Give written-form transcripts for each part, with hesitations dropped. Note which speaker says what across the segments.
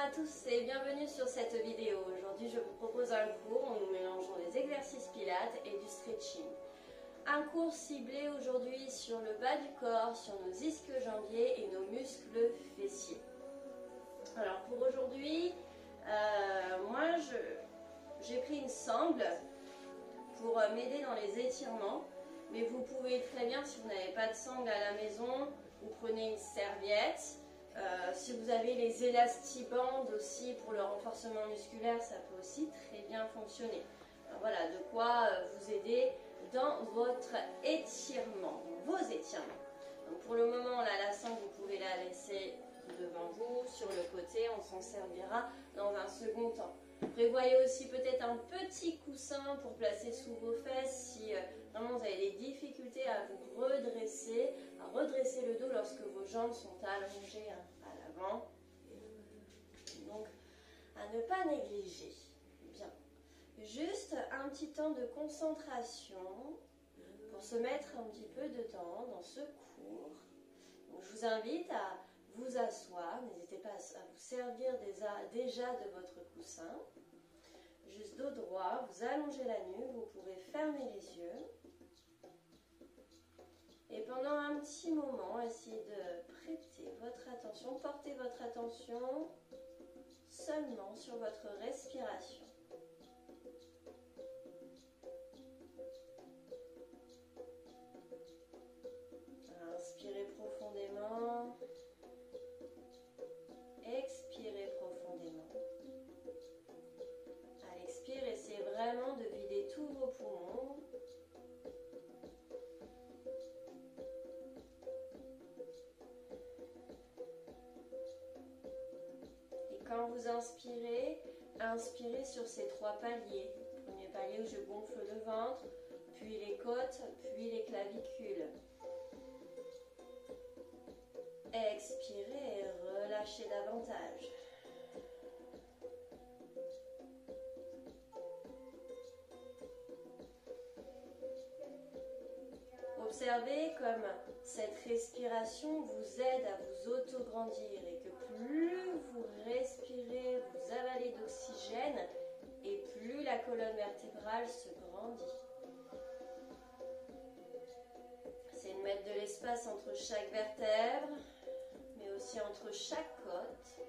Speaker 1: à tous et bienvenue sur cette vidéo. Aujourd'hui je vous propose un cours où nous mélangeons des exercices pilates et du stretching. Un cours ciblé aujourd'hui sur le bas du corps, sur nos ischio-jambiers et nos muscles fessiers. Alors pour aujourd'hui, j'ai pris une sangle pour m'aider dans les étirements. Mais vous pouvez très bien, si vous n'avez pas de sangle à la maison, vous prenez une serviette. Si vous avez les élastibandes aussi pour le renforcement musculaire, ça peut aussi très bien fonctionner. Alors voilà, de quoi vous aider dans votre étirement, vos étirements. Donc pour le moment, là, la sangle, vous pouvez la laisser devant vous, sur le côté, on s'en servira dans un second temps. Prévoyez aussi peut-être un petit coussin pour placer sous vos fesses si vraiment vous avez des difficultés à vous redresser, à redresser le dos lorsque vos jambes sont allongées à l'avant. Donc à ne pas négliger. Bien. Juste un petit temps de concentration pour se mettre un petit peu dedans dans ce cours. Donc, je vous invite à vous asseoir, n'hésitez pas à vous servir déjà de votre coussin. Juste dos droit, vous allongez la nuque, vous pouvez fermer les yeux. Et pendant un petit moment, essayez de prêter votre attention, porter votre attention seulement sur votre respiration. Inspirez profondément. Expirez profondément. À l'expire, essayez vraiment de vider tous vos poumons. Et quand vous inspirez, inspirez sur ces trois paliers. Premier palier où je gonfle le ventre, puis les côtes, puis les clavicules. Expirez et relâchez davantage. Observez comme cette respiration vous aide à vous autograndir et que plus vous respirez, vous avalez d'oxygène et plus la colonne vertébrale se grandit. C'est de mettre de l'espace entre chaque vertèbre, mais aussi entre chaque côte.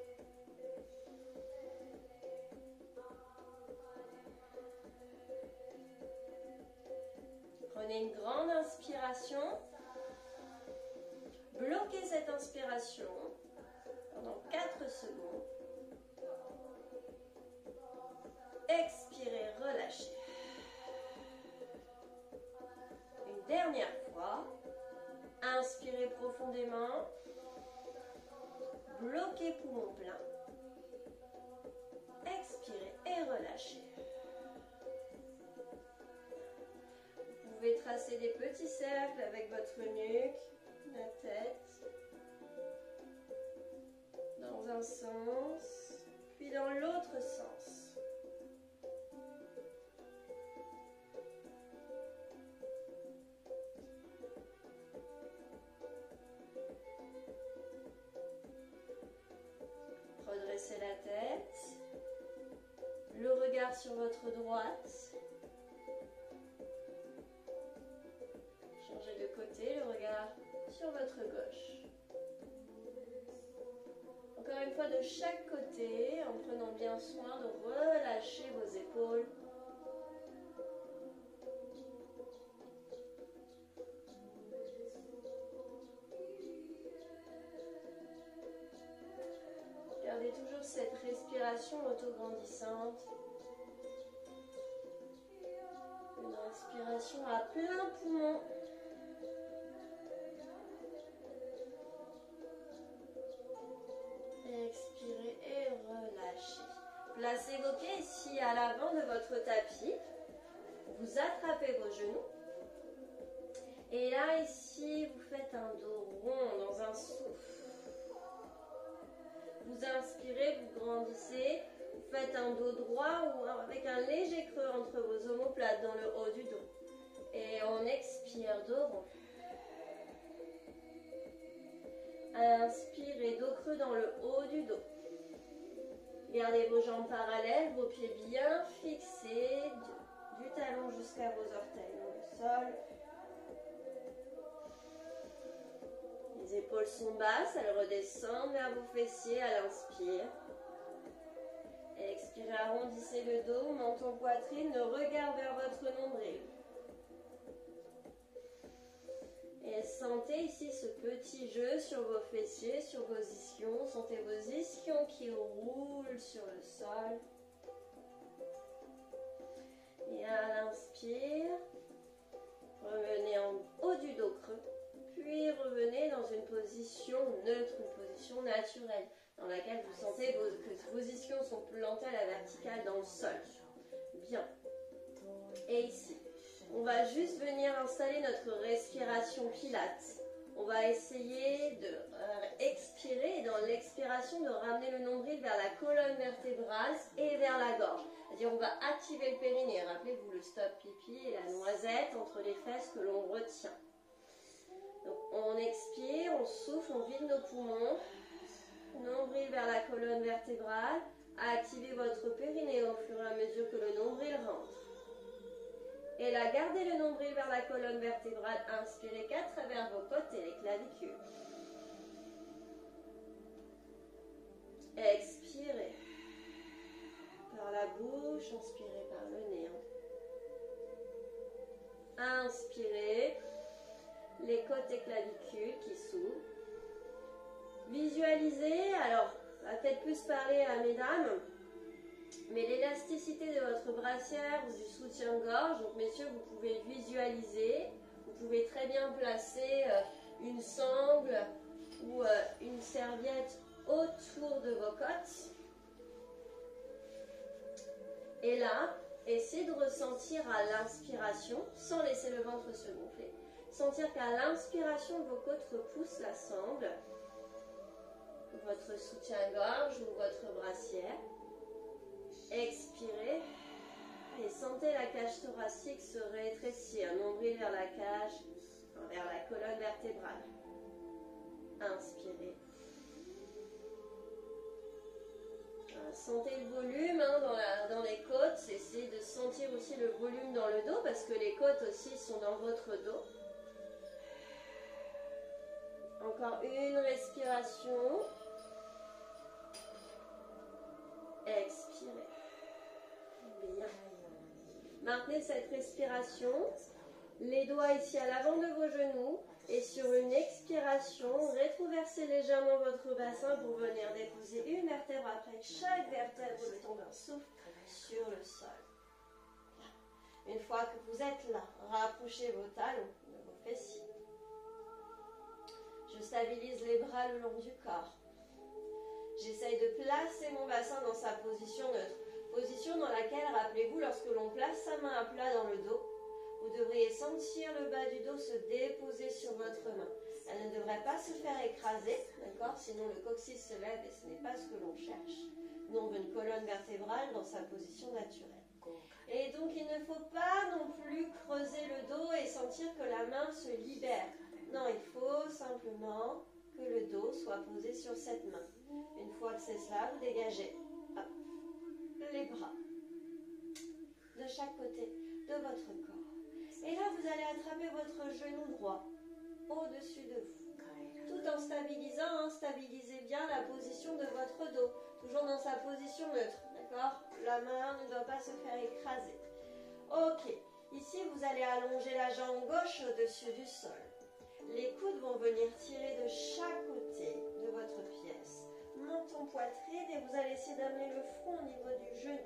Speaker 1: Prenez une grande inspiration. Bloquez cette inspiration pendant 4 secondes. Expirez, relâchez. Une dernière fois. Inspirez profondément. Bloquez poumon plein. Expirez et relâchez. Vous pouvez tracer des petits cercles avec votre nuque, la tête, dans un sens, puis dans l'autre sens. Redressez la tête, le regard sur votre droite. Changez de côté, le regard sur votre gauche. Encore une fois, de chaque côté, en prenant bien soin de relâcher vos épaules. Gardez toujours cette respiration autograndissante. Une respiration à plein poumon. Expirez et relâchez. Placez vos pieds ici à l'avant de votre tapis. Vous attrapez vos genoux. Et là, ici, vous faites un dos rond dans un souffle. Vous inspirez, vous grandissez. Vous faites un dos droit ou avec un léger creux entre vos omoplates dans le haut du dos. Et on expire, dos rond. Inspirez, dos creux dans le haut du dos. Gardez vos jambes parallèles, vos pieds bien fixés, du talon jusqu'à vos orteils dans le sol. Les épaules sont basses, elles redescendent vers vos fessiers à l'inspire. Expirez, arrondissez le dos, menton, poitrine, le regard vers votre nombril. Et sentez ici ce petit jeu sur vos fessiers, sur vos ischions. Sentez vos ischions qui roulent sur le sol. Et à l'inspire, revenez en haut du dos creux. Puis revenez dans une position neutre, une position naturelle, dans laquelle vous sentez que vos ischions sont plantés à la verticale dans le sol. Bien. Et ici, on va juste venir installer notre respiration pilates. On va essayer de expirer et dans l'expiration de ramener le nombril vers la colonne vertébrale et vers la gorge. C'est-à-dire on va activer le périnée. Rappelez-vous le stop pipi et la noisette entre les fesses que l'on retient. Donc on expire, on souffle, on vide nos poumons. Nombril vers la colonne vertébrale. Activez votre périnée au fur et à mesure que le nombril rentre. Et là, gardez le nombril vers la colonne vertébrale. Inspirez qu'à travers vos côtes et les clavicules. Expirez. Par la bouche, inspirez par le nez. Inspirez. Les côtes et clavicules qui s'ouvrent. Visualisez, alors, on va peut-être plus parler à mesdames, mais l'élasticité de votre brassière ou du soutien-gorge, donc messieurs, vous pouvez visualiser, vous pouvez très bien placer une sangle ou une serviette autour de vos côtes. Et là, essayez de ressentir à l'inspiration, sans laisser le ventre se gonfler, sentir qu'à l'inspiration, vos côtes repoussent la sangle, votre soutien-gorge ou votre brassière. Expirez et sentez la cage thoracique se rétrécir, nombril vers la cage, vers la colonne vertébrale. Inspirez. Sentez le volume dans les côtes, essayez de sentir aussi le volume dans le dos parce que les côtes aussi sont dans votre dos. Encore une respiration. Expirez. Bien. Maintenez cette respiration. Les doigts ici à l'avant de vos genoux. Et sur une expiration, rétroversez légèrement votre bassin pour venir déposer une vertèbre après chaque vertèbre le temps d'un souffle sur le sol. Bien. Une fois que vous êtes là, rapprochez vos talons de vos fessiers. Je stabilise les bras le long du corps. J'essaye de placer mon bassin dans sa position neutre. Position dans laquelle, rappelez-vous, lorsque l'on place sa main à plat dans le dos, vous devriez sentir le bas du dos se déposer sur votre main. Elle ne devrait pas se faire écraser, d'accord? Sinon le coccyx se lève et ce n'est pas ce que l'on cherche. Nous, on veut une colonne vertébrale dans sa position naturelle. Et donc, il ne faut pas non plus creuser le dos et sentir que la main se libère. Non, il faut simplement que le dos soit posé sur cette main. Une fois que c'est cela, vous dégagez les bras de chaque côté de votre corps. Et là, vous allez attraper votre genou droit au-dessus de vous. Tout en stabilisant, stabilisez bien la position de votre dos. Toujours dans sa position neutre, d'accord? La main ne doit pas se faire écraser. Ok, ici, vous allez allonger la jambe gauche au-dessus du sol. Les coudes vont venir tirer de chaque côté de votre pièce. Menton, poitrine, et vous allez essayer d'amener le front au niveau du genou.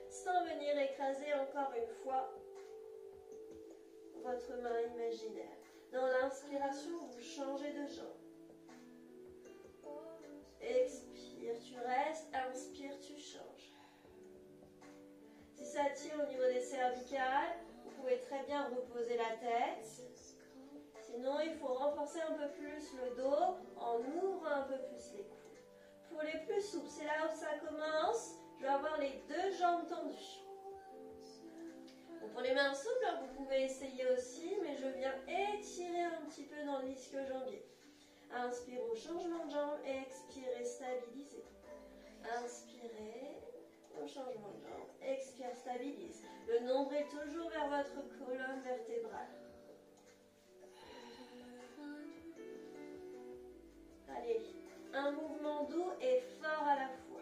Speaker 1: Sans venir écraser encore une fois votre main imaginaire. Dans l'inspiration, vous changez de jambe. Expire, tu restes. Inspire, tu changes. Si ça tire au niveau des cervicales, vous pouvez très bien reposer la tête. Sinon, il faut renforcer un peu plus le dos en ouvrant un peu plus les coudes. Pour les plus souples, c'est là où ça commence. Je vais avoir les deux jambes tendues. Bon, pour les mains souples, vous pouvez essayer aussi, mais je viens étirer un petit peu dans l'ischio-jambier. Inspire au changement de jambe et expirez, stabilisez. Inspirez. On change de jambe. Expire, stabilise. Le nombril toujours vers votre colonne vertébrale. Allez, un mouvement doux et fort à la fois.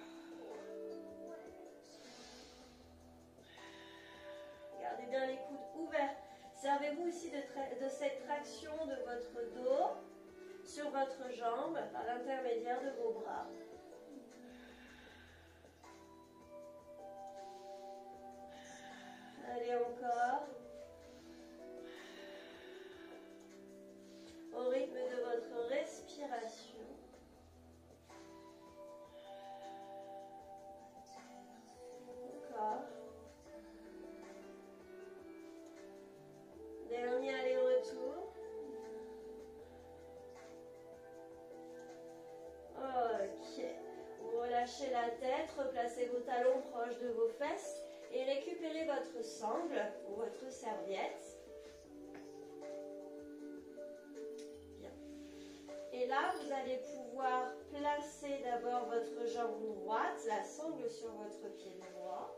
Speaker 1: Gardez bien les coudes ouverts. Servez-vous ici de cette traction de votre dos sur votre jambe par l'intermédiaire de vos bras. Allez encore. Au rythme de votre respiration. Encore. Dernier aller-retour. Ok. Vous relâchez la tête, replacez vos talons proches de vos fesses et récupérez votre sangle ou votre serviette. Bien. Et là, vous allez pouvoir placer d'abord votre jambe droite, la sangle sur votre pied droit.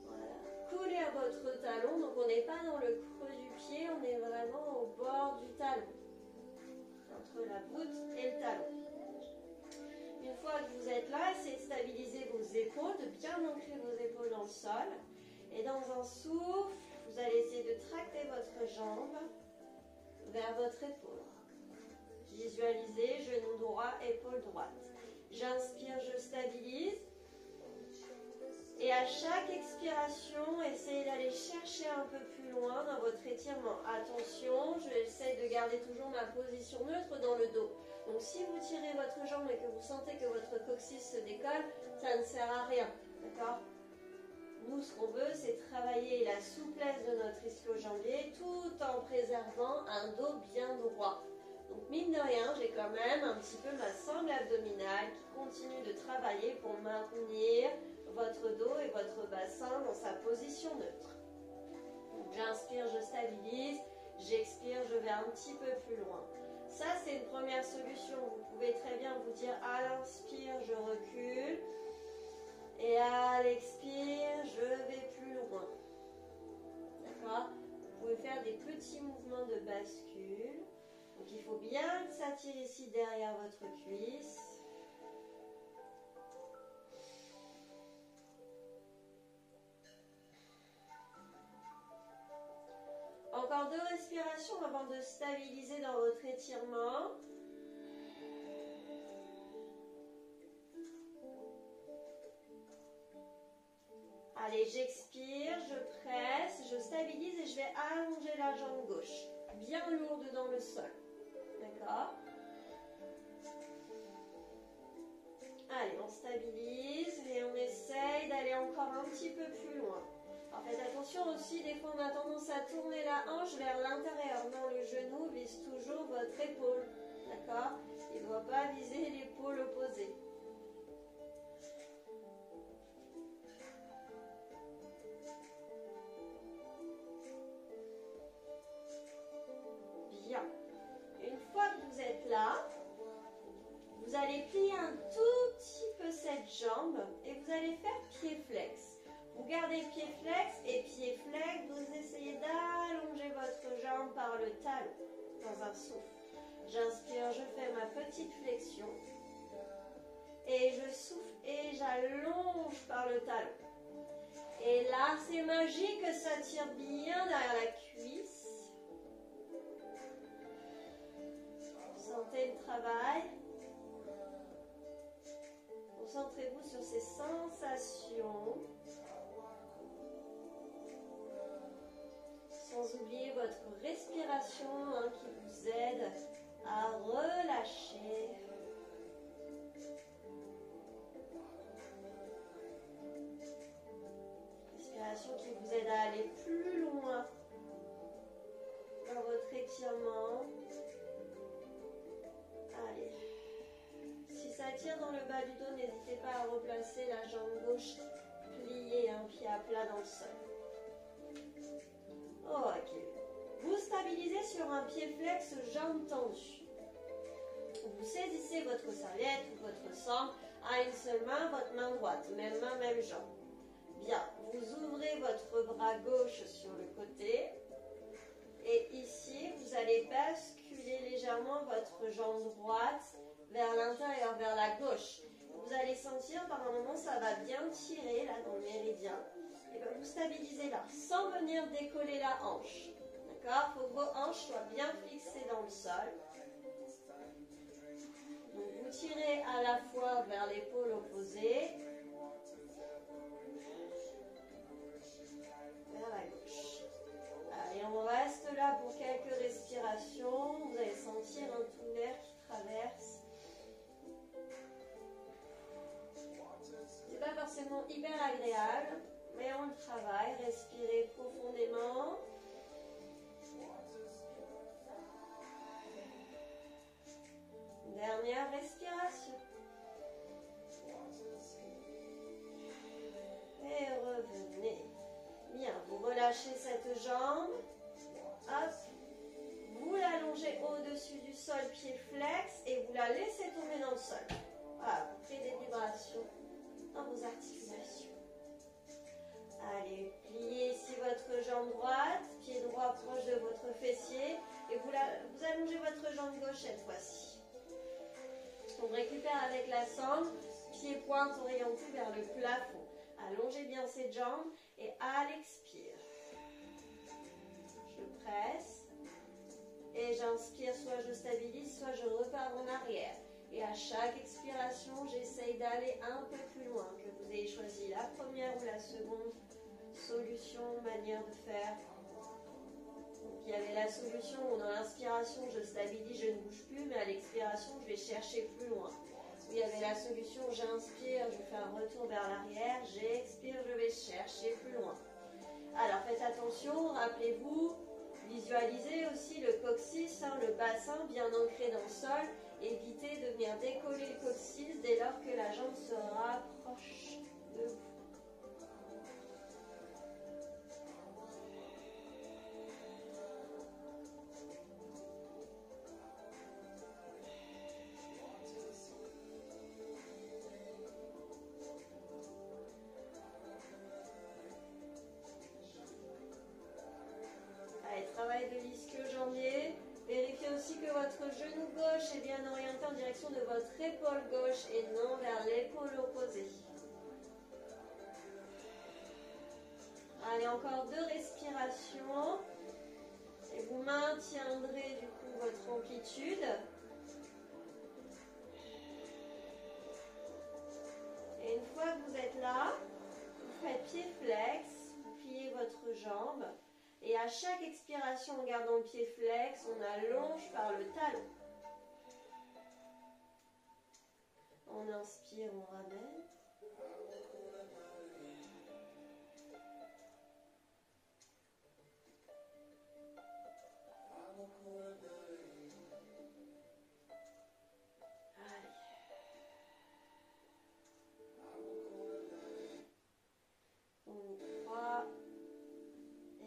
Speaker 1: Voilà. Collez à votre talon, donc on n'est pas dans le creux du pied, on est vraiment au bord du talon, entre la voûte et le talon. Une fois que vous êtes là, essayez de stabiliser vos épaules, de bien ancrer vos épaules dans le sol. Et dans un souffle, vous allez essayer de tracter votre jambe vers votre épaule. Visualisez, genou droit, épaule droite. J'inspire, je stabilise. Et à chaque expiration, essayez d'aller chercher un peu plus loin dans votre étirement. Attention, j'essaie de garder toujours ma position neutre dans le dos. Donc si vous tirez votre jambe et que vous sentez que votre coccyx se décolle, ça ne sert à rien. D'accord ? Nous, ce qu'on veut, c'est travailler la souplesse de notre ischio-jambier tout en préservant un dos bien droit. Donc mine de rien, j'ai quand même un petit peu ma sangle abdominale qui continue de travailler pour maintenir votre dos et votre bassin dans sa position neutre. J'inspire, je stabilise. J'expire, je vais un petit peu plus loin. Ça, c'est une première solution. Vous pouvez très bien vous dire à l'inspire, je recule. Et à l'expire, je vais plus loin. D'accord ? Vous pouvez faire des petits mouvements de bascule. Donc, il faut bien que ça tire ici derrière votre cuisse. Encore 2 respirations avant de stabiliser dans votre étirement. Allez, j'expire, je presse, je stabilise et je vais allonger la jambe gauche. Bien lourde dans le sol. D'accord ? Allez, on stabilise et on essaye d'aller encore un petit peu plus loin. Alors faites attention aussi, des fois on a tendance à tourner la hanche vers l'intérieur. Non, le genou vise toujours votre épaule. D'accord ? Il ne doit pas viser l'épaule opposée. Bien. Une fois que vous êtes là, vous allez plier un tout petit peu cette jambe et vous allez faire pied flex. Vous gardez pied flex et pied flex, vous essayez d'allonger votre jambe par le talon dans un souffle. J'inspire, je fais ma petite flexion et je souffle et j'allonge par le talon. Et là, c'est magique, ça tire bien derrière la cuisse. Sentez le travail. Concentrez-vous sur ces sensations. Sans oublier votre respiration qui vous aide à relâcher. Respiration qui vous aide à aller plus loin dans votre étirement. Allez. Si ça tire dans le bas du dos, n'hésitez pas à replacer la jambe gauche pliée, un pied à plat dans le sol. Ok. Vous stabilisez sur un pied flex, jambe tendue.
Speaker 2: vous saisissez votre serviette ou votre sangle à une seule main, votre main droite, même main, même jambe. Bien, vous ouvrez votre bras gauche sur le côté. Et ici, vous allez basculer légèrement votre jambe droite vers l'intérieur, vers la gauche. Vous allez sentir par un moment, ça va bien tirer là dans le méridien. Et bien vous stabilisez là, sans venir décoller la hanche. D'accord? Il faut que vos hanches soient bien fixées dans le sol. Donc vous tirez à la fois vers l'épaule opposée, vers la gauche. Allez, on reste là pour quelques respirations. Vous allez sentir un tout l'air qui traverse. C'est pas forcément hyper agréable, mais on le travaille. Respirez profondément. Dernière respiration. Et revenez. Bien, vous relâchez cette jambe. Hop. Vous l'allongez au-dessus du sol, pied flex, et vous la laissez tomber dans le sol. Voilà, vous créez des vibrations dans vos articulations. Allez, pliez ici votre jambe droite, pied droit proche de votre fessier, et vous allongez votre jambe gauche cette fois-ci. On récupère avec la sangle, pied pointe orienté vers le plafond. Allongez bien cette jambe et à l'expire, je presse et j'inspire, soit je stabilise, soit je repars en arrière. Et à chaque expiration, j'essaye d'aller un peu plus loin, que vous ayez choisi la première ou la seconde solution, manière de faire. Donc, il y avait la solution où dans l'inspiration, je stabilise, je ne bouge plus, mais à l'expiration, je vais chercher plus loin. Il y avait la solution, j'inspire, je fais un retour vers l'arrière, j'expire, je vais chercher plus loin. Alors faites attention, rappelez-vous, visualisez aussi le coccyx, le bassin bien ancré dans le sol. Évitez de venir décoller le coccyx dès lors que la jambe se rapproche de vous. Allez, travail de l'ischio-jambier. Vérifiez aussi que votre genou gauche est bien orienté en direction de votre épaule gauche et non vers l'épaule opposée. Allez, encore 2 respirations. Et vous maintiendrez du coup votre amplitude. Et une fois que vous êtes là, vous faites pied flex, vous pliez votre jambe. Et à chaque expiration, en gardant le pied flex, on allonge par le talon. On inspire, on ramène. Allez. On y croit.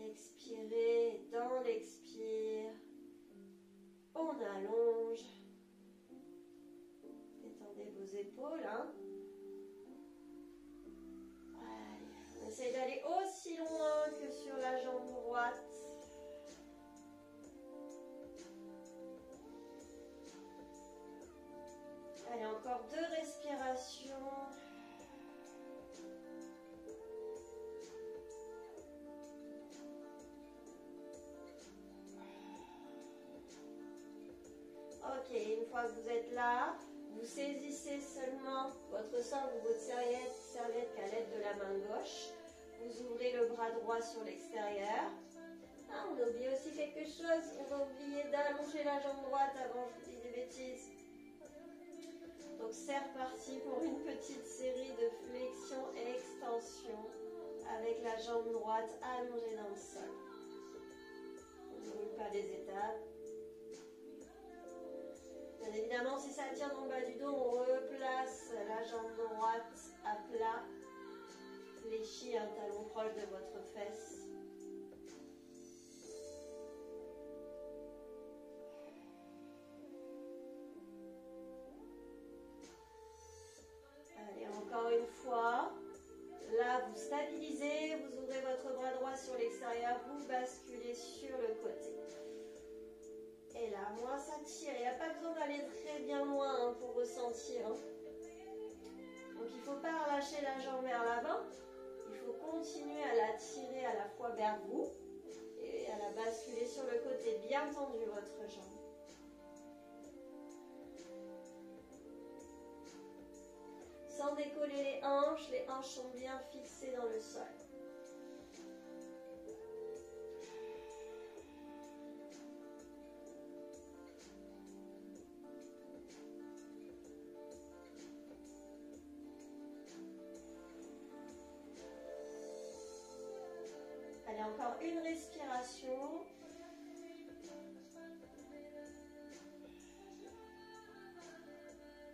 Speaker 2: Expirez, dans l'expire, on allonge, détendez vos épaules. Allez, on essaye d'aller aussi loin que sur la jambe droite. Allez, encore 2 respirations. Ok, une fois que vous êtes là, vous saisissez seulement votre sangle ou votre serviette qu'à l'aide de la main gauche. Vous ouvrez le bras droit sur l'extérieur. Ah, on a oublié aussi quelque chose. On a oublié d'allonger la jambe droite avant, je vous dis des bêtises. Donc c'est reparti pour une petite série de flexions et extensions avec la jambe droite allongée dans le sol. On n'oublie pas les étapes. Bien évidemment, si ça tire dans le bas du dos, on replace la jambe droite à plat, fléchit un talon proche de votre fesse. moins ça tire. Il n'y a pas besoin d'aller très bien loin hein, pour ressentir. Hein. Donc il ne faut pas relâcher la jambe vers l'avant. Il faut continuer à la tirer à la fois vers vous et à la basculer sur le côté. Bien tendu votre jambe. Sans décoller les hanches sont bien fixées dans le sol. Allez, encore une respiration.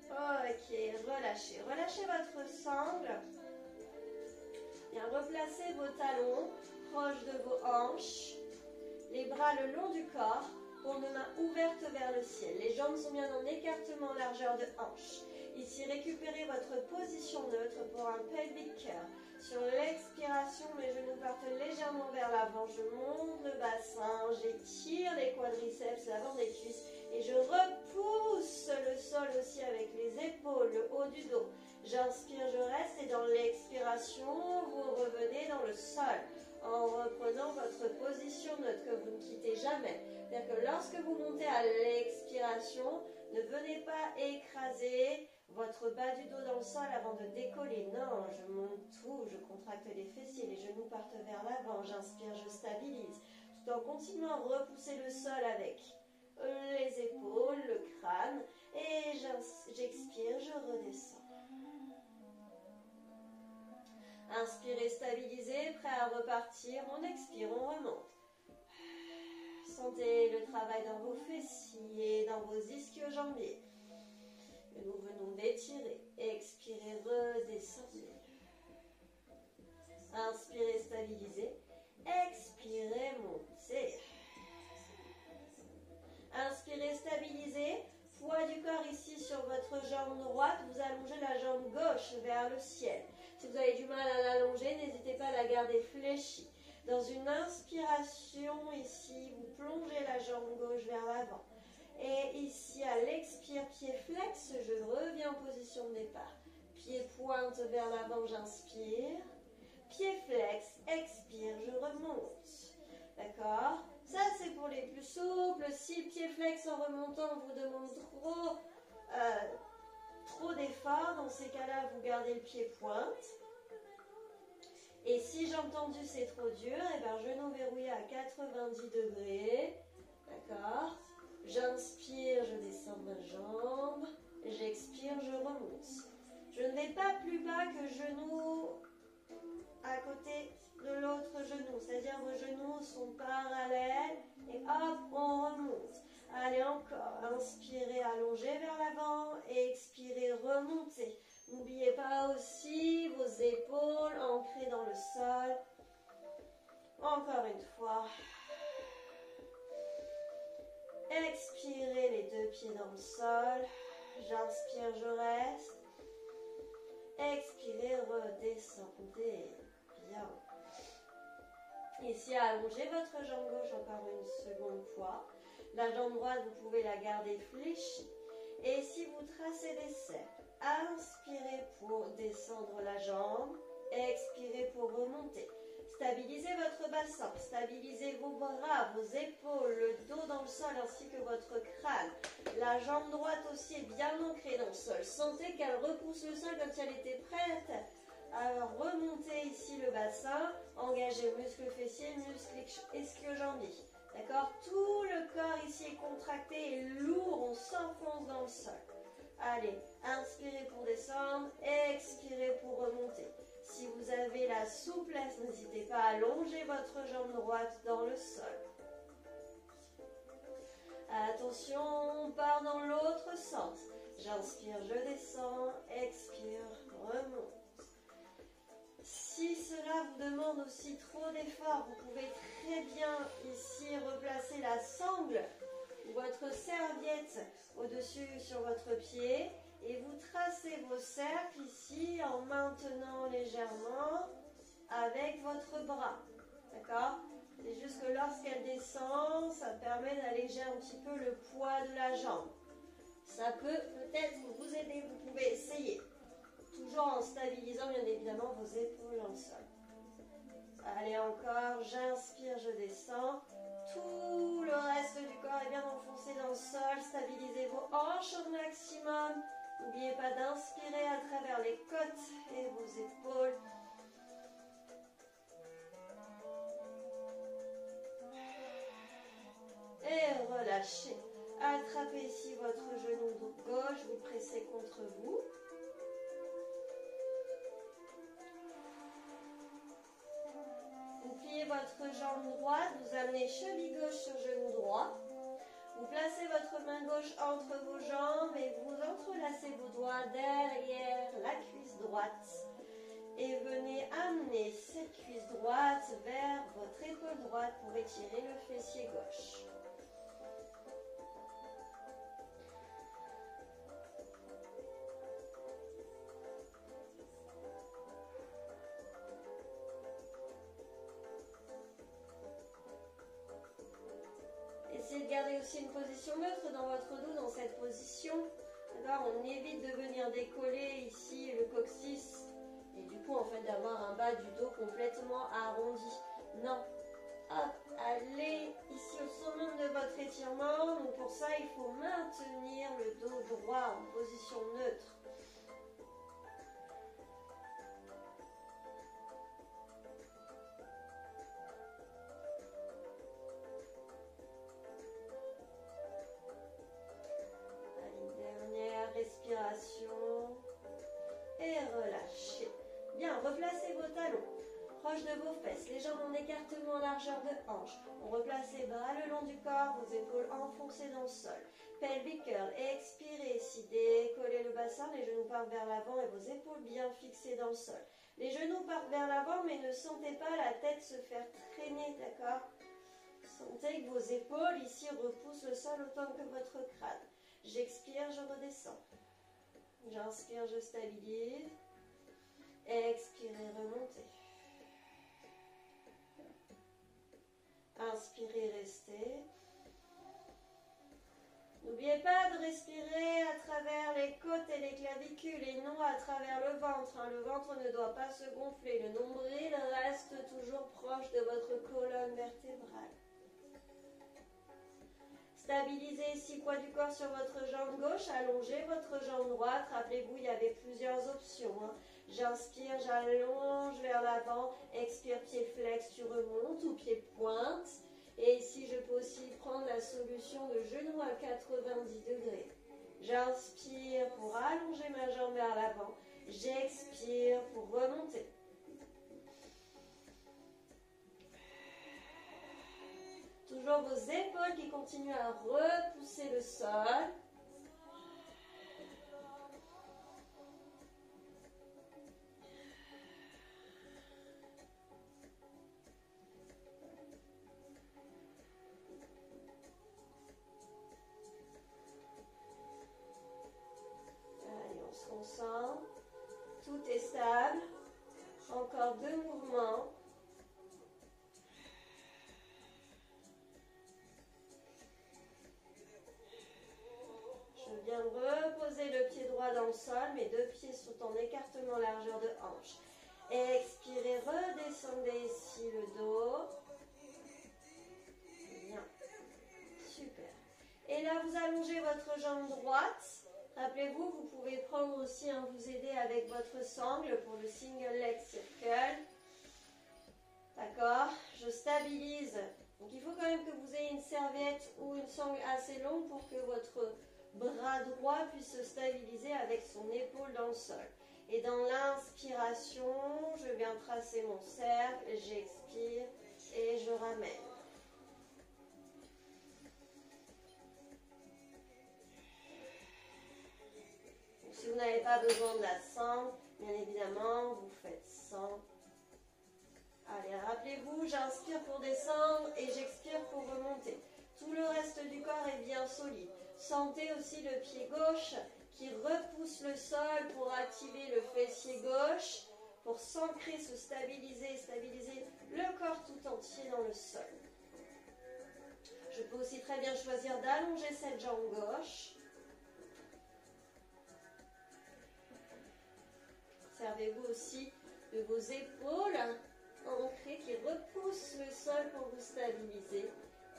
Speaker 2: Ok, relâchez. Relâchez votre sangle. Bien, replacez vos talons proches de vos hanches. Les bras le long du corps, paumes de main ouvertes vers le ciel. Les jambes sont bien en écartement largeur de hanche. Ici, récupérez votre position neutre pour un pelvic curl. Sur l'expiration, mes genoux partent légèrement vers l'avant. Je monte le bassin, j'étire les quadriceps, l'avant des cuisses et je repousse le sol aussi avec les épaules, le haut du dos. J'inspire, je reste et dans l'expiration, vous revenez dans le sol en reprenant votre position neutre que vous ne quittez jamais. C'est-à-dire que lorsque vous montez à l'expiration, ne venez pas écraser votre bas du dos dans le sol avant de décoller. Non, je monte tout, je contracte les fessiers, les genoux partent vers l'avant, j'inspire, je stabilise. Tout en continuant à repousser le sol avec les épaules, le crâne. Et j'expire, je redescends. Inspirez, stabilisez, prêt à repartir. On expire, on remonte. Sentez le travail dans vos fessiers, dans vos ischio-jambiers. Et nous venons d'étirer. Expirez, redescendez. Inspirez, stabilisez. Expirez, montez. Inspirez, stabilisez. Poids du corps ici sur votre jambe droite. Vous allongez la jambe gauche vers le ciel. Si vous avez du mal à l'allonger, n'hésitez pas à la garder fléchie. Dans une inspiration ici, vous plongez la jambe gauche vers l'avant. Et ici, à l'expire, pied flex, je reviens en position de départ. Pied pointe vers l'avant, j'inspire. Pied flex, expire, je remonte. D'accord? Ça, c'est pour les plus souples. Si le pied flex en remontant vous demande trop d'efforts, dans ces cas-là, vous gardez le pied pointe. Et si j'ai entendu c'est trop dur, et bien genou verrouillé à 90 degrés. D'accord? J'inspire, je descends ma jambe. J'expire, je remonte. Je ne vais pas plus bas que genou à côté de l'autre genou. C'est-à-dire vos genoux sont parallèles. Et hop, on remonte. Allez, encore. Inspirez, allongez vers l'avant. Et expirez, remontez. N'oubliez pas aussi vos épaules ancrées dans le sol. Encore une fois. Expirez les deux pieds dans le sol. J'inspire, je reste. Expirez, redescendez. Bien. Ici, allongez votre jambe gauche encore une seconde fois. La jambe droite, vous pouvez la garder fléchie. Et si vous tracez des cercles, inspirez pour descendre la jambe. Expirez pour remonter. Stabilisez votre bassin, stabilisez vos bras, vos épaules, le dos dans le sol ainsi que votre crâne. La jambe droite aussi est bien ancrée dans le sol. Sentez qu'elle repousse le sol comme si elle était prête à remonter ici le bassin. Engagez muscles fessiers, muscles ischio-jambiers. D'accord? Tout le corps ici est contracté et lourd, on s'enfonce dans le sol. Allez, inspirez pour descendre, expirez pour remonter. Si vous avez la souplesse, n'hésitez pas à allonger votre jambe droite dans le sol. Attention, on part dans l'autre sens. J'inspire, je descends, expire, remonte. Si cela vous demande aussi trop d'efforts, vous pouvez très bien ici replacer la sangle ou votre serviette au-dessus sur votre pied. Et vous tracez vos cercles ici en maintenant légèrement avec votre bras. D'accord? C'est juste que lorsqu'elle descend, ça permet d'alléger un petit peu le poids de la jambe. Ça peut peut-être vous aider, vous pouvez essayer. Toujours en stabilisant bien évidemment vos épaules dans le sol. Allez encore, j'inspire, je descends. Tout le reste du corps est bien enfoncé dans le sol. Stabilisez vos hanches au maximum. N'oubliez pas d'inspirer à travers les côtes et vos épaules. Et relâchez. Attrapez ici votre genou gauche, vous pressez contre vous. Vous pliez votre jambe droite, vous amenez cheville gauche sur genou droit. Vous placez votre main gauche entre vos jambes et vous entrelacez vos doigts derrière la cuisse droite. Et venez amener cette cuisse droite vers votre épaule droite pour étirer le fessier gauche. Essayez de garder aussi une position neutre dans votre dos, dans cette position. On évite de venir décoller ici le coccyx et du coup en fait d'avoir un bas du dos complètement arrondi. Non. Hop, allez ici au summum de votre étirement. Donc pour ça, il faut maintenir le dos droit en position neutre. Respiration et relâchez. Bien, replacez vos talons proches de vos fesses, les jambes en écartement en largeur de hanche. On replace les bras le long du corps, vos épaules enfoncées dans le sol. Pelvic curl, expirez ici, décollez le bassin, les genoux partent vers l'avant et vos épaules bien fixées dans le sol. Les genoux partent vers l'avant, mais ne sentez pas la tête se faire traîner, d'accord? Sentez que vos épaules ici repoussent le sol autant que votre crâne. J'expire, je redescends. J'inspire, je stabilise. Expirez, remontez. Inspirez, restez. N'oubliez pas de respirer à travers les côtes et les clavicules et non à travers le ventre. Le ventre ne doit pas se gonfler. Le nombril reste toujours proche de votre colonne vertébrale. Stabilisez ici poids du corps sur votre jambe gauche, allongez votre jambe droite. Rappelez-vous, il y avait plusieurs options. J'inspire, j'allonge vers l'avant. Expire, pied flex, tu remontes ou pied pointe. Et ici, je peux aussi prendre la solution de genou à 90 degrés. J'inspire pour allonger ma jambe vers l'avant. J'expire pour remonter. Toujours vos épaules qui continuent à repousser le sol. Allez, on se concentre. Tout est stable. Encore 2 mouvements. Je viens de reposer le pied droit dans le sol, mes 2 pieds sont en écartement largeur de hanche. Expirez, redescendez ici le dos. Bien, super. Et là, vous allongez votre jambe droite. Rappelez-vous, vous pouvez prendre aussi, vous aider avec votre sangle pour le single leg circle. D'accord? Je stabilise. Donc il faut quand même que vous ayez une serviette ou une sangle assez longue pour que votre bras droit puisse se stabiliser avec son épaule dans le sol. Et dans l'inspiration, je viens tracer mon cercle, j'expire et je ramène. Donc, si vous n'avez pas besoin de la sangle, bien évidemment, vous faites sans. Allez, rappelez-vous, j'inspire pour descendre et j'expire pour remonter. Tout le reste du corps est bien solide. Sentez aussi le pied gauche qui repousse le sol pour activer le fessier gauche, pour s'ancrer, se stabiliser, stabiliser le corps tout entier dans le sol. Je peux aussi très bien choisir d'allonger cette jambe gauche. Servez-vous aussi de vos épaules ancrées qui repoussent le sol pour vous stabiliser.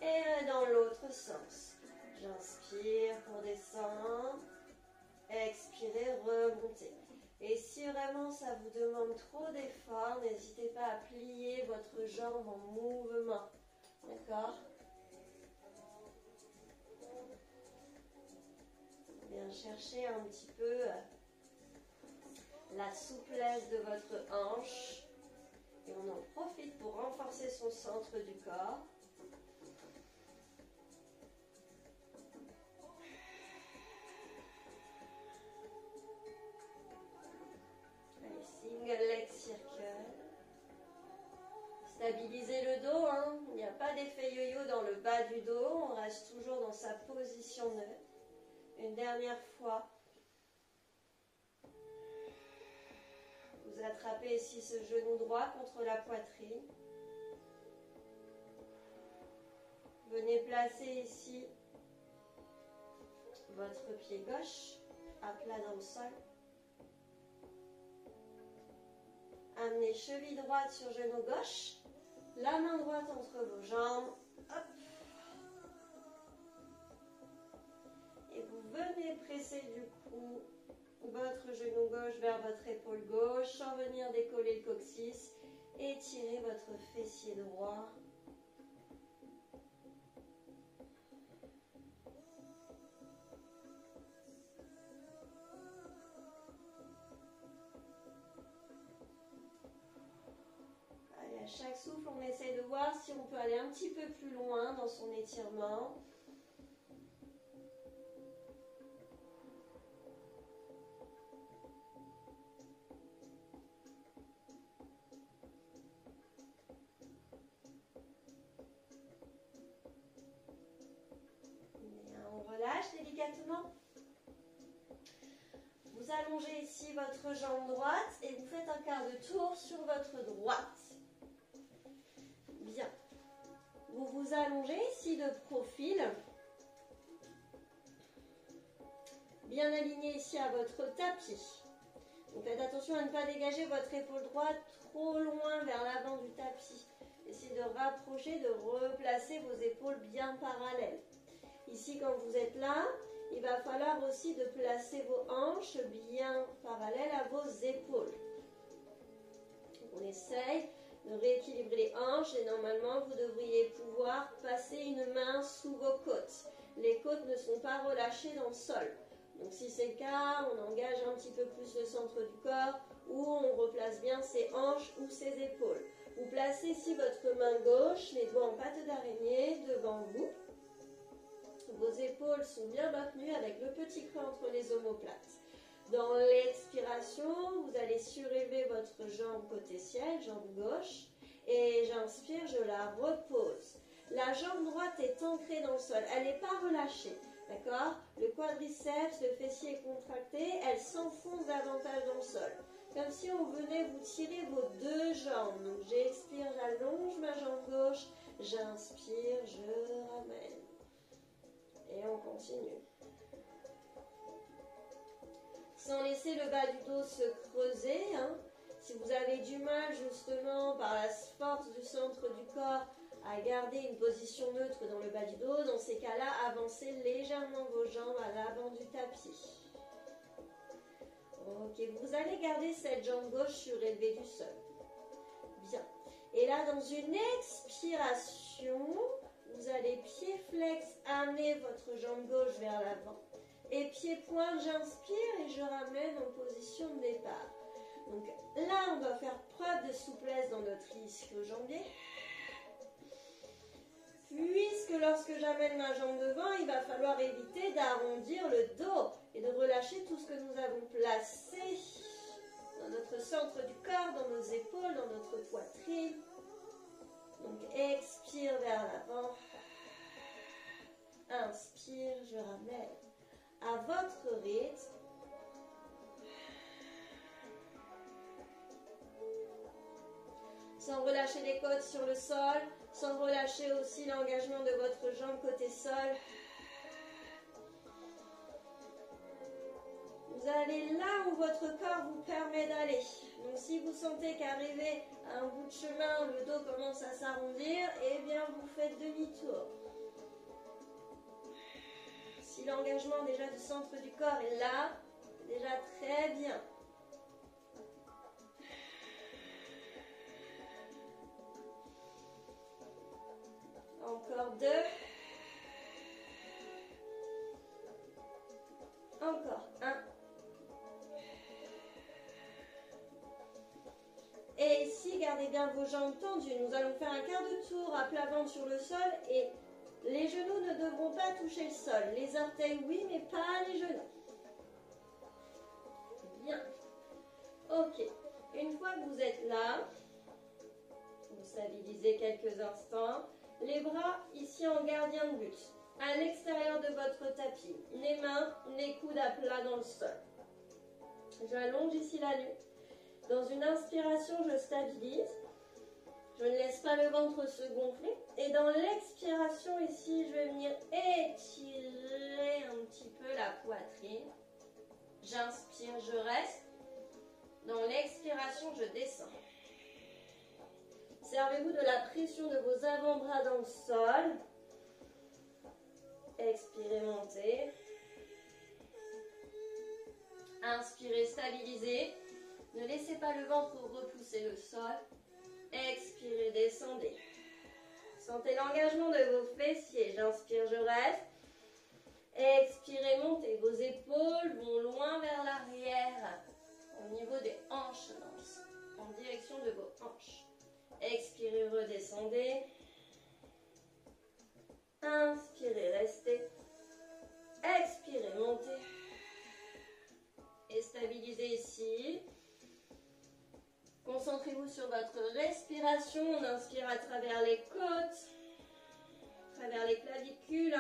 Speaker 2: Et dans l'autre sens. J'inspire pour descendre. Expirez, remontez. Et si vraiment ça vous demande trop d'efforts, n'hésitez pas à plier votre jambe en mouvement. D'accord? Bien chercher un petit peu la souplesse de votre hanche. Et on en profite pour renforcer son centre du corps. Allez, single leg circle. Stabilisez le dos, hein. Il n'y a pas d'effet yo-yo dans le bas du dos. On reste toujours dans sa position neutre. Une dernière fois. Vous attrapez ici ce genou droit contre la poitrine. Venez placer ici votre pied gauche à plat dans le sol. Amenez cheville droite sur genou gauche. La main droite entre vos jambes. Hop. Et vous venez presser du coup votre genou gauche vers votre épaule gauche sans venir décoller le coccyx. Étirez votre fessier droit. Allez, à chaque souffle, on essaie de voir si on peut aller un petit peu plus loin dans son étirement. Délicatement. Vous allongez ici votre jambe droite et vous faites un quart de tour sur votre droite. Bien. Vous vous allongez ici de profil. Bien aligné ici à votre tapis. Donc faites attention à ne pas dégager votre épaule droite trop loin vers l'avant du tapis. Essayez de rapprocher, de replacer vos épaules bien parallèles. Ici, quand vous êtes là, il va falloir aussi de placer vos hanches bien parallèles à vos épaules. On essaye de rééquilibrer les hanches et normalement, vous devriez pouvoir passer une main sous vos côtes. Les côtes ne sont pas relâchées dans le sol. Donc si c'est le cas, on engage un petit peu plus le centre du corps ou on replace bien ses hanches ou ses épaules. Vous placez ici votre main gauche, les doigts en patte d'araignée devant vous. Vos épaules sont bien maintenues avec le petit creux entre les omoplates. Dans l'expiration, vous allez surélever votre jambe côté ciel, jambe gauche. Et j'inspire, je la repose. La jambe droite est ancrée dans le sol, elle n'est pas relâchée. D'accord? Le quadriceps, le fessier est contracté, elle s'enfonce davantage dans le sol. Comme si on venait vous tirer vos deux jambes. Donc j'expire, j'allonge ma jambe gauche. J'inspire, je ramène. Et on continue. Sans laisser le bas du dos se creuser. Hein. Si vous avez du mal justement par la force du centre du corps à garder une position neutre dans le bas du dos, dans ces cas-là, avancez légèrement vos jambes à l'avant du tapis. Ok, vous allez garder cette jambe gauche surélevée du sol. Bien. Et là, dans une expiration, vous allez pied flex, amener votre jambe gauche vers l'avant. Et pied pointe, j'inspire et je ramène en position de départ. Donc là, on doit faire preuve de souplesse dans notre ischio-jambier. Puisque lorsque j'amène ma jambe devant, il va falloir éviter d'arrondir le dos et de relâcher tout ce que nous avons placé dans notre centre du corps, dans nos épaules, dans notre poitrine. Donc expire vers l'avant. Inspire, je ramène. À votre rythme. sans relâcher les côtes sur le sol, sans relâcher aussi l'engagement de votre jambe côté sol. Vous allez là où votre corps vous permet d'aller. Donc si vous sentez qu'arrivé à un bout de chemin, le dos commence à s'arrondir, eh bien vous faites demi-tour. Si l'engagement déjà du centre du corps est là, c'est déjà très bien. Encore 2. Encore 1. Et ici, gardez bien vos jambes tendues. Nous allons faire un quart de tour à plat ventre sur le sol et les genoux ne devront pas toucher le sol. Les orteils, oui, mais pas les genoux. Bien. Ok. Une fois que vous êtes là, vous stabilisez quelques instants. Les bras ici en gardien de but. À l'extérieur de votre tapis. Les mains, les coudes à plat dans le sol. J'allonge ici la nuque. Dans une inspiration, je stabilise. Je ne laisse pas le ventre se gonfler. Et dans l'expiration, ici, je vais venir étirer un petit peu la poitrine. J'inspire, je reste. Dans l'expiration, je descends. Servez-vous de la pression de vos avant-bras dans le sol. Expirez, montez. Inspirez, stabilisez. Ne laissez pas le ventre repousser le sol. Expirez, descendez. Sentez l'engagement de vos fessiers. J'inspire, je reste. Expirez, montez. Vos épaules vont loin vers l'arrière, au niveau des hanches, en direction de vos hanches. Expirez, redescendez. Inspirez, restez. Expirez, montez. Et stabilisez ici. Concentrez-vous sur votre respiration. On inspire à travers les côtes, à travers les clavicules.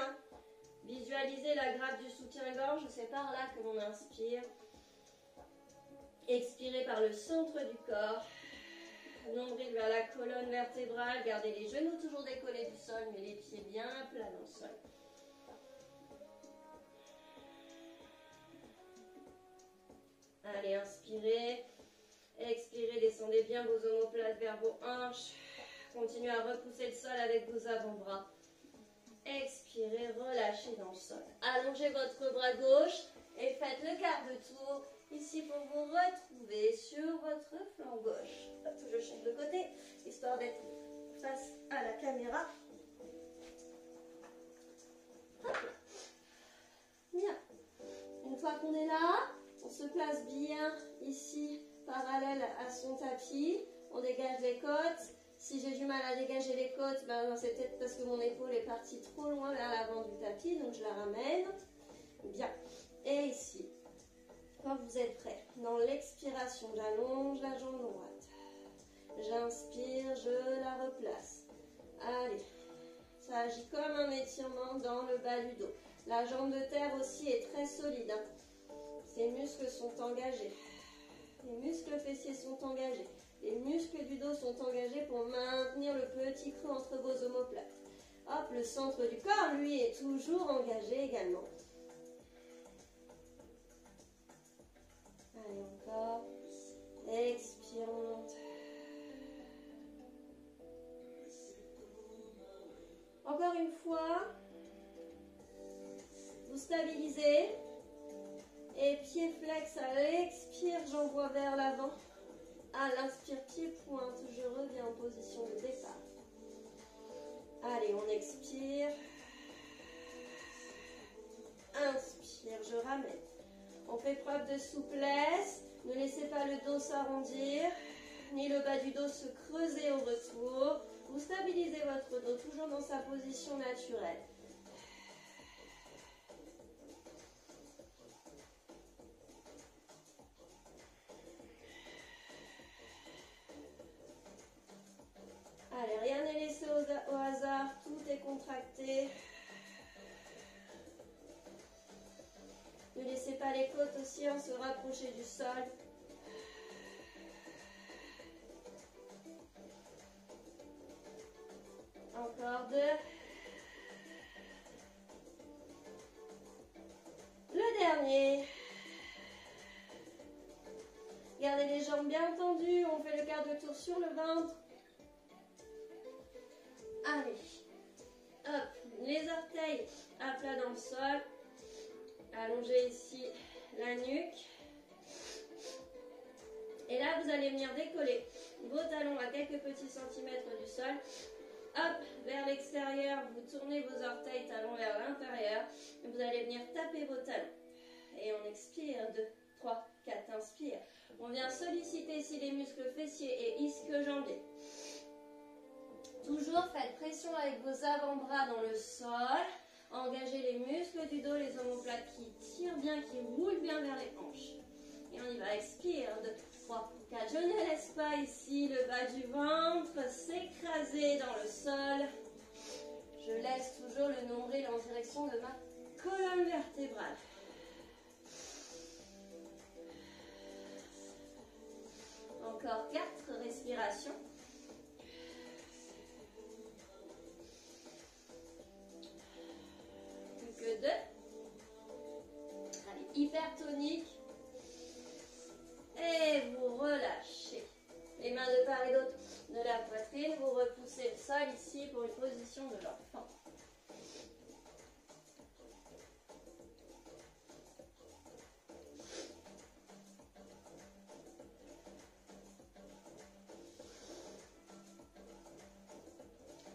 Speaker 2: Visualisez la grappe du soutien-gorge. C'est par là que l'on inspire. Expirez par le centre du corps. Nombril vers la colonne vertébrale. Gardez les genoux toujours décollés du sol, mais les pieds bien plats dans le sol. Allez, inspirez. Expirez, descendez bien vos omoplates vers vos hanches. Continuez à repousser le sol avec vos avant-bras. Expirez, relâchez dans le sol. Allongez votre bras gauche et faites le quart de tour. Ici pour vous retrouver sur votre flanc gauche. Hop, je change de côté, histoire d'être face à la caméra. Hop. Bien. Une fois qu'on est là, on se place bien ici, parallèle à son tapis. On dégage les côtes. Si j'ai du mal à dégager les côtes, ben, c'est peut-être parce que mon épaule est partie trop loin vers l'avant du tapis, donc je la ramène. Bien. Et ici, quand vous êtes prêts, dans l'expiration, j'allonge la jambe droite. J'inspire, je la replace. Allez, ça agit comme un étirement dans le bas du dos. La jambe de terre aussi est très solide. Ses muscles sont engagés. Les muscles fessiers sont engagés. Les muscles du dos sont engagés pour maintenir le petit creux entre vos omoplates. Hop, le centre du corps, lui, est toujours engagé également. Allez, encore. Expire, on monte. Encore une fois. Vous stabilisez. Et pied flex à l'expire, j'envoie vers l'avant. À l'inspire, pied pointe, je reviens en position de départ. Allez, on expire. Inspire, je ramène. On fait preuve de souplesse. Ne laissez pas le dos s'arrondir, ni le bas du dos se creuser au retour. Vous stabilisez votre dos toujours dans sa position naturelle. Allez, rien n'est laissé au hasard, tout est contracté. Ne laissez pas les côtes aussi se rapprocher du sol.
Speaker 1: Encore 2. Le dernier. Gardez les jambes bien tendues. On fait le quart de tour sur le ventre. Allez. Hop. Les orteils à plat dans le sol. Allongez ici la nuque. Et là, vous allez venir décoller vos talons à quelques petits centimètres du sol. Hop, vers l'extérieur, vous tournez vos orteils, talons vers l'intérieur. Et vous allez venir taper vos talons. Et on expire, 2, 3, 4, inspire. On vient solliciter ici les muscles fessiers et ischio-jambiers. Toujours faites pression avec vos avant-bras dans le sol. Engagez les muscles du dos, les omoplates qui tirent bien, qui roulent bien vers les hanches. Et on y va, expire, 2, 3, 4. Je ne laisse pas ici le bas du ventre s'écraser dans le sol. Je laisse toujours le nombril en direction de ma colonne vertébrale. Encore 4 respirations. Plus que 2. Allez, hyper tonique. Et vous relâchez. Les mains de part et d'autre de la poitrine. Vous repoussez le sol ici pour une position de l'enfant.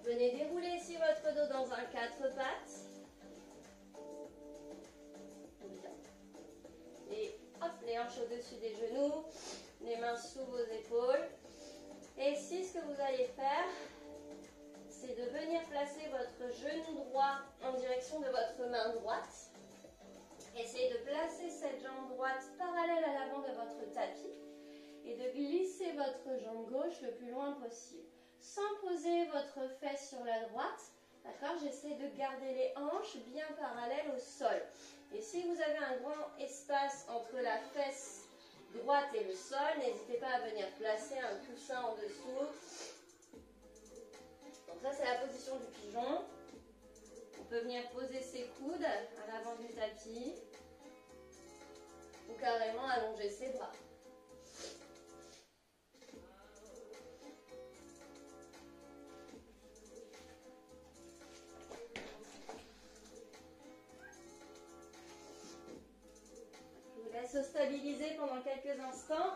Speaker 1: Venez dérouler ici votre dos dans un 4 pattes. Et hop, les hanches au-dessus des genoux, les mains sous vos épaules. Et ici, ce que vous allez faire, c'est de venir placer votre genou droit en direction de votre main droite. Essayez de placer cette jambe droite parallèle à l'avant de votre tapis et de glisser votre jambe gauche le plus loin possible. Sans poser votre fesse sur la droite, d'accord? J'essaie de garder les hanches bien parallèles au sol. Et si vous avez un grand espace entre la fesse droite et le sol, n'hésitez pas à venir placer un coussin en dessous. Donc ça, c'est la position du pigeon. On peut venir poser ses coudes à l'avant du tapis ou carrément allonger ses bras. Se stabiliser pendant quelques instants.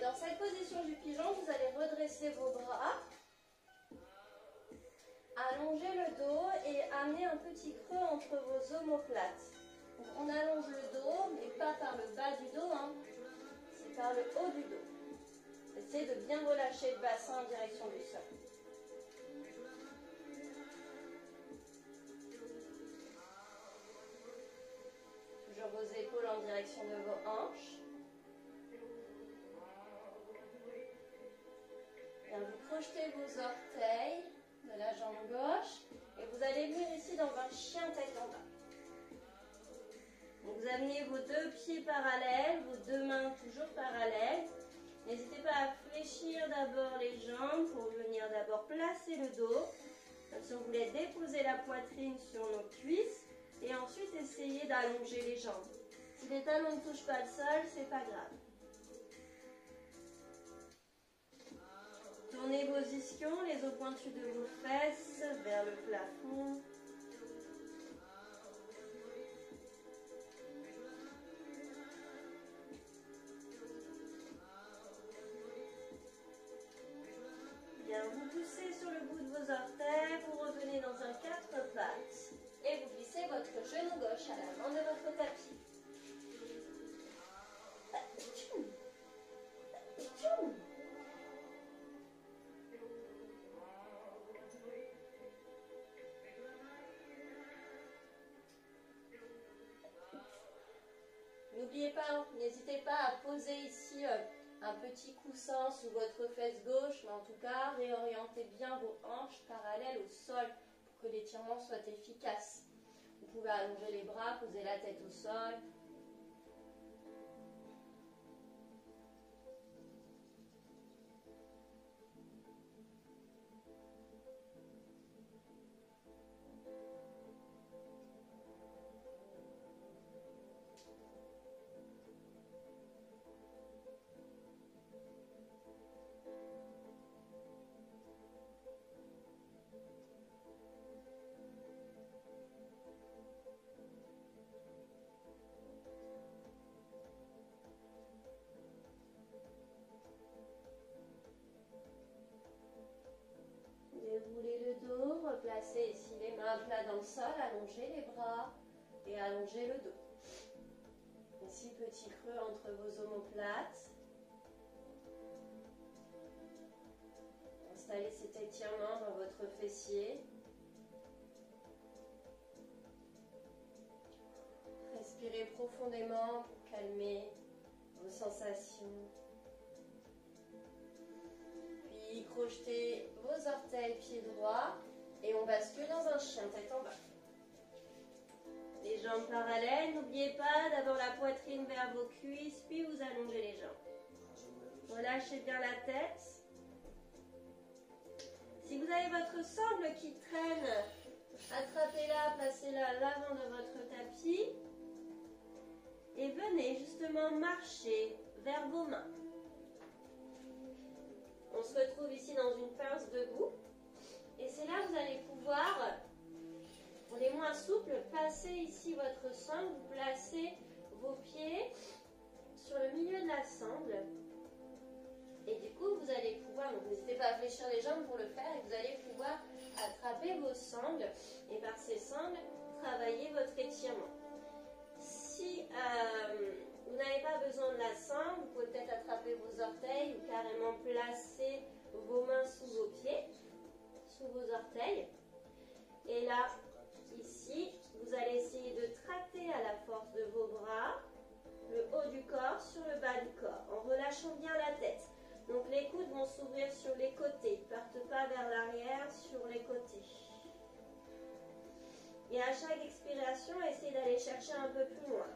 Speaker 1: Dans cette position du pigeon, vous allez redresser vos bras, allonger le dos et amener un petit creux entre vos omoplates. Donc on allonge le dos, mais pas par le bas du dos, hein. C'est par le haut du dos. Essayez de bien relâcher le bassin en direction du sol. Toujours vos épaules en direction de vos hanches. Vous projetez vos orteils de la jambe gauche et vous allez venir ici dans un chien tête en bas. Donc vous amenez vos 2 pieds parallèles, vos 2 mains toujours parallèles. N'hésitez pas à fléchir d'abord les jambes pour venir d'abord placer le dos. Comme si on voulait déposer la poitrine sur nos cuisses et ensuite essayer d'allonger les jambes. Si les talons ne touchent pas le sol, c'est pas grave. Tournez vos ischions, les os pointus de vos fesses vers le plafond. Bien, vous poussez sur le bout de vos orteils, vous revenez dans un 4 pattes et vous glissez votre genou gauche à l'avant de votre tapis. bien. N'hésitez pas à poser ici un petit coussin sous votre fesse gauche, mais en tout cas, réorientez bien vos hanches parallèles au sol pour que l'étirement soit efficace. Vous pouvez allonger les bras, poser la tête au sol. Déroulez le dos, replacez ici les mains à plat dans le sol, allongez les bras et allongez le dos. Ici, petit creux entre vos omoplates. Installez cet étirement dans votre fessier. Respirez profondément pour calmer vos sensations. Puis crochetez vos orteils, pieds droits, et on bascule dans un chien, tête en bas. Les jambes parallèles, n'oubliez pas d'abord la poitrine vers vos cuisses, puis vous allongez les jambes. Relâchez bien la tête. Si vous avez votre sangle qui traîne, attrapez-la, placez-la à l'avant de votre tapis, et venez justement marcher vers vos mains. On se retrouve ici dans une pince debout. Et c'est là que vous allez pouvoir, pour les moins souples, passer ici votre sangle. Vous placez vos pieds sur le milieu de la sangle. Et du coup, vous allez pouvoir, donc n'hésitez pas à fléchir les jambes pour le faire, et vous allez pouvoir attraper vos sangles. Et par ces sangles, travailler votre étirement. Si vous n'avez pas besoin de la sangle, vous pouvez peut-être attraper vos orteils ou carrément placer vos mains sous vos pieds, sous vos orteils. Et là, ici, vous allez essayer de tracter à la force de vos bras le haut du corps sur le bas du corps, en relâchant bien la tête. Donc les coudes vont s'ouvrir sur les côtés, ne partent pas vers l'arrière, sur les côtés. Et à chaque expiration, essayez d'aller chercher un peu plus loin.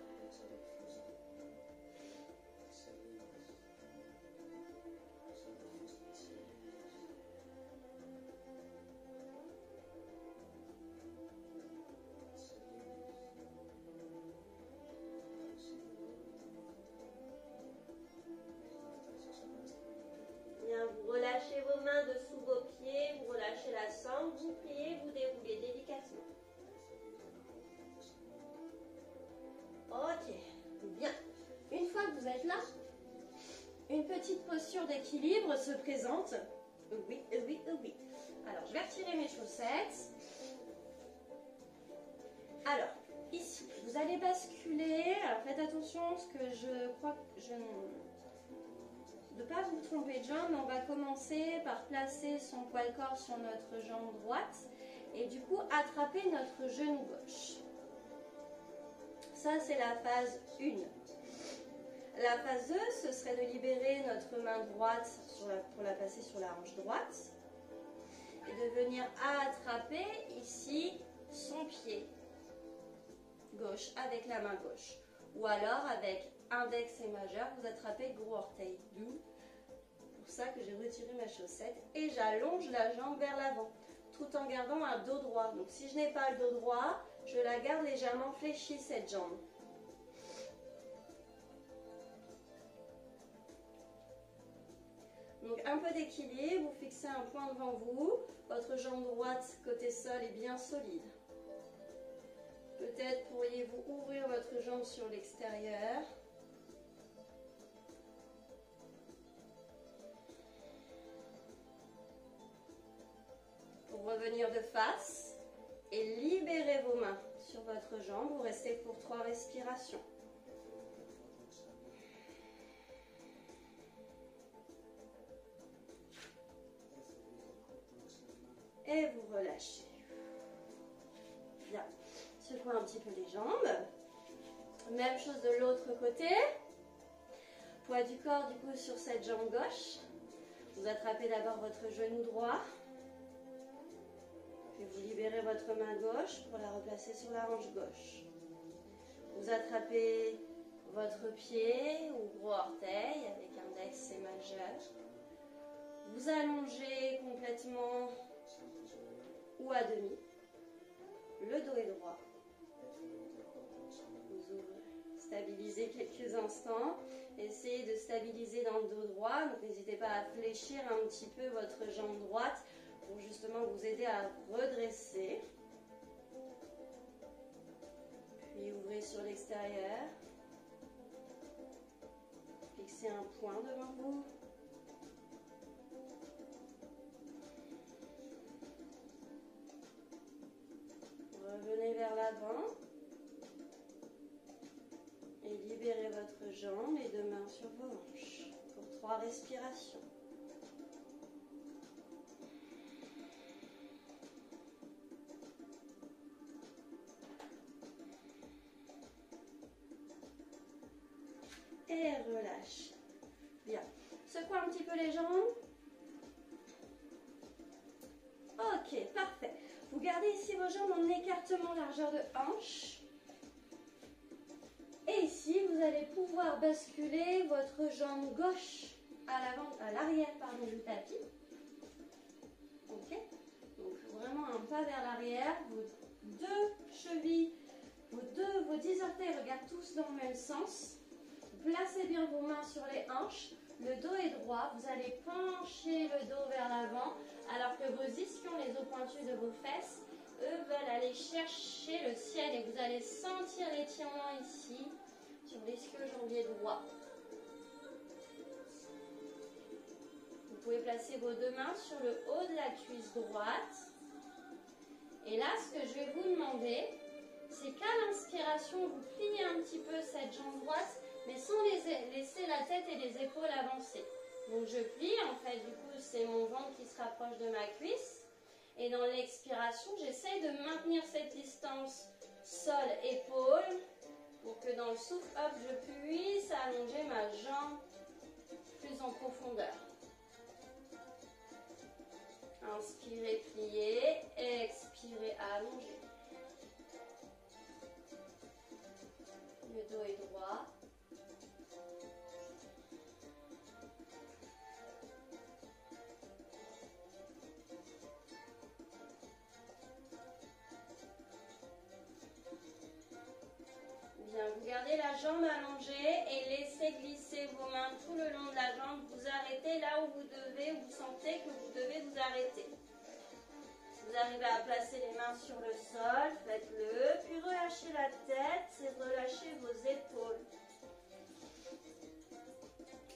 Speaker 1: Bien, vous relâchez vos mains dessous vos pieds, vous relâchez la sangle, vous pliez, vous déroulez délicatement. Ok, bien. Une fois que vous êtes là, une petite posture d'équilibre se présente. Oui, oui, oui. Alors, je vais retirer mes chaussettes. Alors, ici, vous allez basculer. Alors, faites attention, parce que je crois que je ne pas vous tromper de jambe, mais on va commencer par placer son poil-corps sur notre jambe droite et du coup, attraper notre genou gauche. Ça, c'est la phase 1. La phase 2, ce serait de libérer notre main droite pour la passer sur la hanche droite et de venir attraper ici son pied gauche avec la main gauche. Ou alors avec index et majeur, vous attrapez le gros orteil. D'où pour ça que j'ai retiré ma chaussette et j'allonge la jambe vers l'avant tout en gardant un dos droit. Donc si je n'ai pas le dos droit, je la garde légèrement fléchie cette jambe. Donc un peu d'équilibre, vous fixez un point devant vous, votre jambe droite côté sol est bien solide. Peut-être pourriez-vous ouvrir votre jambe sur l'extérieur. Pour revenir de face et libérer vos mains sur votre jambe, vous restez pour 3 respirations. Et vous relâchez. Bien. Secouez un petit peu les jambes. Même chose de l'autre côté. Poids du corps du coup sur cette jambe gauche. Vous attrapez d'abord votre genou droit. Puis vous libérez votre main gauche pour la replacer sur la hanche gauche. Vous attrapez votre pied ou gros orteil avec index et majeur. Vous allongez complètement ou à demi. Le dos est droit. Vous stabilisez quelques instants. Essayez de stabiliser dans le dos droit. Donc n'hésitez pas à fléchir un petit peu votre jambe droite pour justement vous aider à redresser. Puis ouvrez sur l'extérieur. Fixez un point devant vous. Revenez vers l'avant. Et libérez votre jambe, les deux mains sur vos hanches pour 3 respirations. Et relâche. Bien. Secouez un petit peu les jambes. Ok, parfait. Vous gardez ici vos jambes en écartement largeur de hanche. Et ici, vous allez pouvoir basculer votre jambe gauche à l'arrière du tapis. Ok. Donc vraiment un pas vers l'arrière. Vos 2 chevilles, vos 10 orteils regardent tous dans le même sens. Placez bien vos mains sur les hanches. Le dos est droit. Vous allez pencher le dos vers l'avant alors que vos ischions, les os pointus de vos fesses, eux veulent aller chercher le ciel et vous allez sentir l'étirement ici sur l'ischio-jambier droit. Vous pouvez placer vos 2 mains sur le haut de la cuisse droite. Et là, ce que je vais vous demander, c'est qu'à l'inspiration, vous pliez un petit peu cette jambe droite, mais sans laisser la tête et les épaules avancer. Donc je plie, en fait, du coup, c'est mon ventre qui se rapproche de ma cuisse. Et dans l'expiration, j'essaye de maintenir cette distance sol-épaule pour que dans le souffle, hop, je puisse allonger ma jambe plus en profondeur. Inspirez, pliez, expirez, allongez. Le dos est droit. Bien, vous gardez la jambe allongée et laissez glisser vos mains tout le long de la jambe. Vous arrêtez là où vous devez, où vous sentez que vous devez vous arrêter. Si vous arrivez à placer les mains sur le sol, faites-le. Puis relâchez la tête et relâchez vos épaules.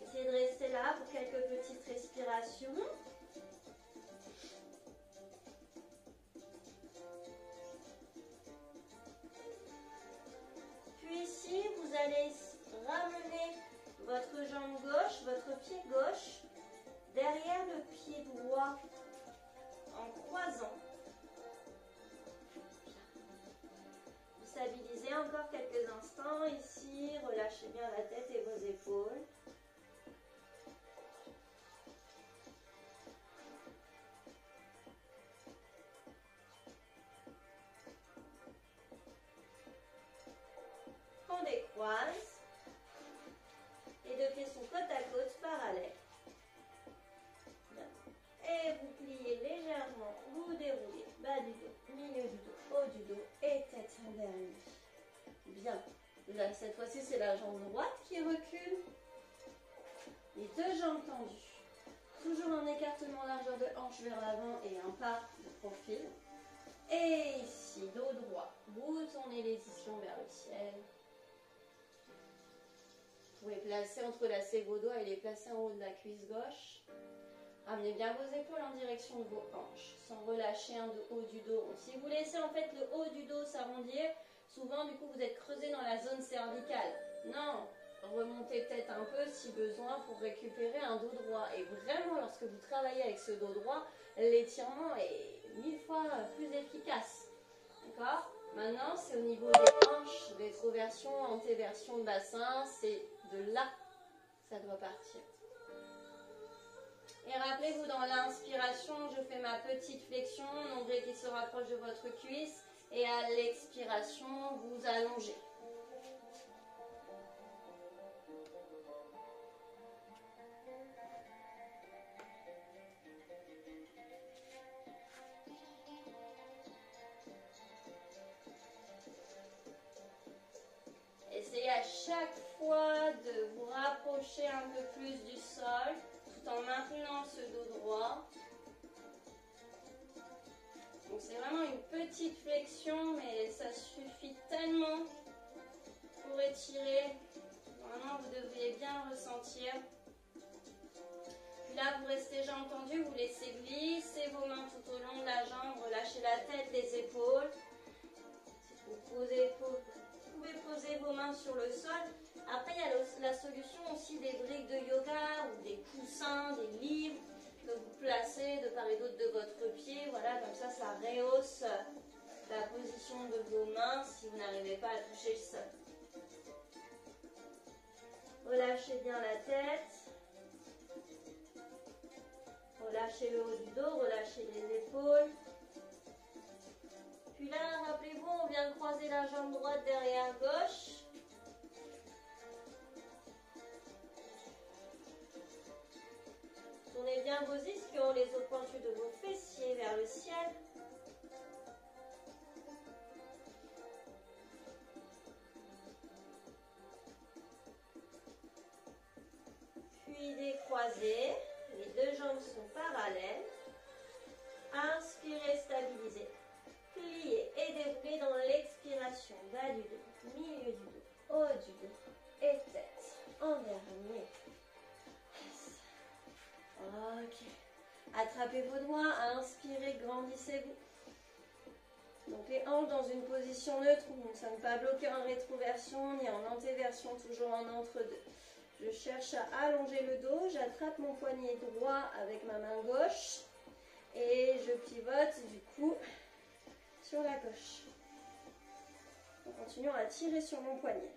Speaker 1: Essayez de rester là pour quelques petites respirations. Puis ici, vous allez ramener votre jambe gauche, votre pied gauche, derrière le pied droit en croisant. Vous stabilisez encore quelques instants ici, relâchez bien la tête et vos épaules. On décroise. Les deux pieds sont côte à côte, parallèles. Et vous pliez légèrement, vous déroulez bas du dos, milieu du dos, haut du dos et tête envers lui. Bien. Là, cette fois-ci, c'est la jambe droite qui recule. Les 2 jambes tendues. Toujours en écartement largeur de hanche vers l'avant et un pas de profil. Et ici, dos droit. Vous tournez les ischions vers le ciel. Vous pouvez placer, entrelacer vos doigts et les placer en haut de la cuisse gauche. Ramenez bien vos épaules en direction de vos hanches, sans relâcher le haut du dos. Si vous laissez en fait le haut du dos s'arrondir, souvent du coup vous êtes creusé dans la zone cervicale. Non, remontez peut-être un peu si besoin pour récupérer un dos droit. Et vraiment, lorsque vous travaillez avec ce dos droit, l'étirement est 1000 fois plus efficace. D'accord ? Maintenant, c'est au niveau des hanches, rétroversion, antéversion de bassin, c'est de là ça doit partir. Et rappelez-vous, dans l'inspiration, je fais ma petite flexion, nombril qui se rapproche de votre cuisse. Et à l'expiration, vous allongez. Essayez à chaque fois de vous rapprocher un peu plus du sol, tout en maintenant ce dos droit. Donc c'est vraiment une petite flexion, mais ça suffit tellement pour étirer. Vraiment, vous devriez bien ressentir. Puis là, vous restez jambes tendues, vous laissez glisser vos mains tout au long de la jambe, relâchez la tête, les épaules. Vous pouvez poser vos mains sur le sol. Après, il y a la solution aussi des briques de yoga ou des coussins, des livres que vous placez de part et d'autre de votre pied. Voilà, comme ça, ça rehausse la position de vos mains si vous n'arrivez pas à toucher le sol. Relâchez bien la tête. Relâchez le haut du dos, relâchez les épaules. Puis là, rappelez-vous, on vient de croiser la jambe droite derrière gauche. Tournez bien vos ischions, les os pointus de vos fessiers vers le ciel. Puis décroisez, les deux jambes sont parallèles. Inspirez, stabilisez. Pliez et déroulez dans l'expiration. Bas du dos, milieu du dos, haut du dos et tête. En dernier. Ok. Attrapez vos doigts, inspirez, grandissez-vous. Donc les hanches dans une position neutre où nous ne sommes pas bloqués en rétroversion ni en antéversion, toujours en entre-deux. Je cherche à allonger le dos, j'attrape mon poignet droit avec ma main gauche et je pivote du coup sur la gauche. En continuant à tirer sur mon poignet.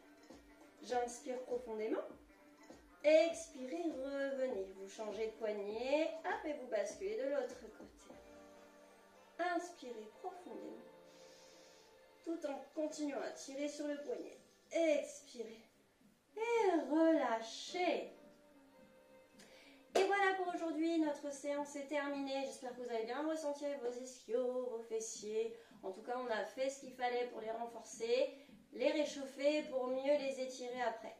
Speaker 1: J'inspire profondément. Expirez, revenez. Vous changez de poignet, hop, et vous basculez de l'autre côté. Inspirez profondément. Tout en continuant à tirer sur le poignet. Expirez. Et relâchez. Et voilà pour aujourd'hui, notre séance est terminée. J'espère que vous avez bien ressenti vos ischios, vos fessiers. En tout cas, on a fait ce qu'il fallait pour les renforcer, les réchauffer pour mieux les étirer après.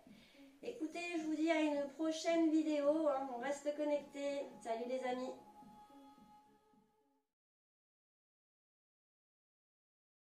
Speaker 1: Écoutez, je vous dis à une prochaine vidéo. On reste connectés. Salut les amis.